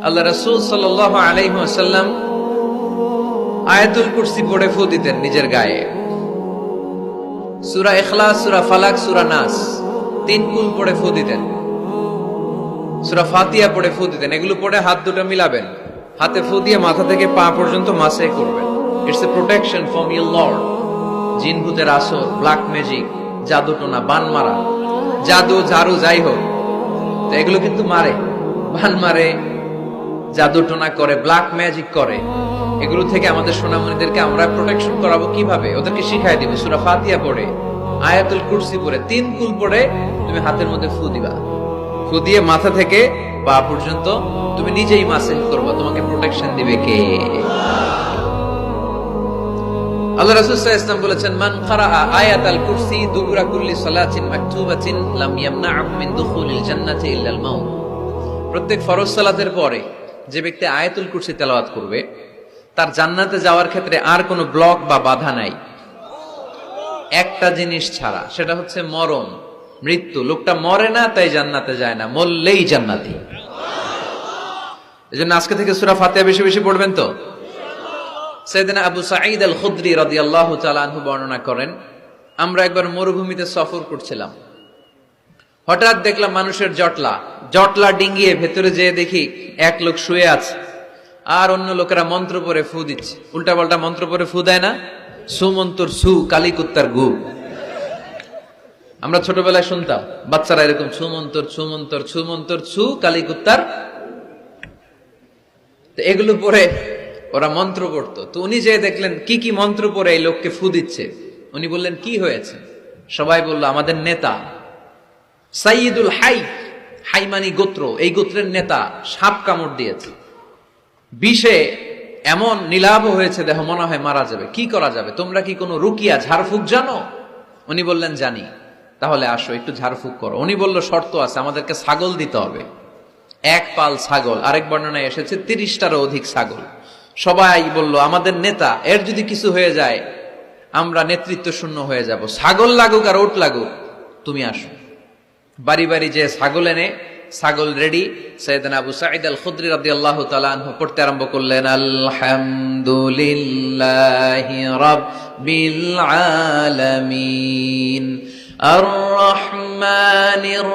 আল্লাহ রাসূল সাল্লাল্লাহু আলাইহি ওয়াসাল্লাম আয়াতুল কুরসি পড়ে ফু দিতেন নিজের গায়ে। সূরা ইখলাস, সূরা ফালাক, সূরা নাস তিন কুল পড়ে ফু দিতেন। সূরা ফাতিহা পড়ে ফু দিতেন। এগুলো পড়ে হাত দুটো মিলাবেন, হাতে ফু দিয়ে মাথা থেকে পা পর্যন্ত মাসে করবেন। It's a protection from your Lord. জিন ভূতের আসর, ব্ল্যাক ম্যাজিক, জাদু টোনা, বান মারা, জাদু ঝাড়ু যাই হোক, তো এগুলো কিন্তু মারে, বান মারে, জাদু টোনা করে, ব্ল্যাক ম্যাজিক করে। এগুলো থেকে আমাদের সোনামণিদেরকে আমরা প্রোটেকশন করাবো কিভাবে? ওদেরকে শিখাই দিব। সূরা ফাতিহা পড়ে, আয়াতুল কুরসি পড়ে, তিন কুল পড়ে তুমি হাতের মধ্যে ফু দিবা। ফু দিয়ে মাথা থেকে পা পর্যন্ত তুমি নিজেই মাসেহ করবা। তোমাকে প্রোটেকশন দিবে কে? আল্লাহ রাসূল সাল্লাল্লাহু আলাইহি ওয়াসাল্লাম বলেছেন, মান ক্বারাআ আয়াতাল কুরসি দুবুরা কুল্লি সালাতিন মাকতুবাতিন লাম ইয়ামনা'হু মিন দুখুলিল জান্নাতি ইল্লাল মাউত। প্রত্যেক ফরজ সালাতের পরে যে ব্যক্তি আয়াতুল কুরসি তেলাওয়াত করবে, তার জান্নাতে যাওয়ার ক্ষেত্রে আর কোনো ব্লক বা বাধা নাই, একটা জিনিস ছাড়া, সেটা হচ্ছে মরণ, মৃত্যু। লোকটা মরে না তাই জান্নাতে যায় না, মরলেই জান্নাতি। এজন্য আজকে থেকে সূরা ফাতিহা বেশি বেশি পড়বেন তো। সাইয়েদনা আবু সাঈদ আল খুদরি রাদিয়াল্লাহু তাআলা আনহু বর্ণনা করেন, আমরা একবার মরুভূমিতে সফর করছিলাম। হঠাৎ দেখলাম মানুষের জটলা ডিঙ্গিয়ে ভেতরে যেয়ে দেখি এক লোক শুয়ে আছে, আর অন্য লোকেরা মন্ত্র পড়ে ফু দিচ্ছে। উল্টা পাল্টা মন্ত্র পড়ে ফু দেয় না? সুমন্তর সু, কালী কুত্তার গু। আমরা ছোটবেলায় শুনতাম বাচ্চারা এরকম ছুমন্তর ছুমন্তর ছুমন্তর ছু, কালী কুত্তার। তো এগুলো পড়ে ওরা মন্ত্র পড়তো। তো উনি যে দেখলেন কি কি মন্ত্র পড়ে এই লোককে ফু দিচ্ছে, উনি বললেন কি হয়েছে? সবাই বলল, আমাদের নেতা সাইয়্যিদুল হাই, হাইমানি গোত্র, এই গোত্রের নেতা সাপ কামড় দিয়েছে, বিষে এমন নীলাভ হয়েছে দেহ, মনে হয় মারা যাবে। কি করা যাবে? তোমরা কি কোনো রুকিয়া ঝাড়ফুঁক জানো? উনি বললেন জানি। তাহলে আসো একটু ঝাড়ফুঁক করো। উনি বলল শর্ত আছে, আমাদেরকে ছাগল দিতে হবে, এক পাল ছাগল। আরেক বর্ণনায় এসেছে 30টারও অধিক ছাগল। সবাই বলল, আমাদের নেতা, এর যদি কিছু হয়ে যায় আমরা নেতৃত্ব শূন্য হয়ে যাব। ছাগল লাগুক আর ওট লাগুক, তুমি আসো। বাড়ি বাড়ি যে ছাগল এনে, ছাগল রেডি। সাইয়েদনা আবু সাঈদ আল খুদরি রাদিয়াল্লাহু তাআলা আনহু পড়তে আরম্ভ করলেন, আলহামদুলিল্লাহি রাব্বিল আলামিন আর রহমানির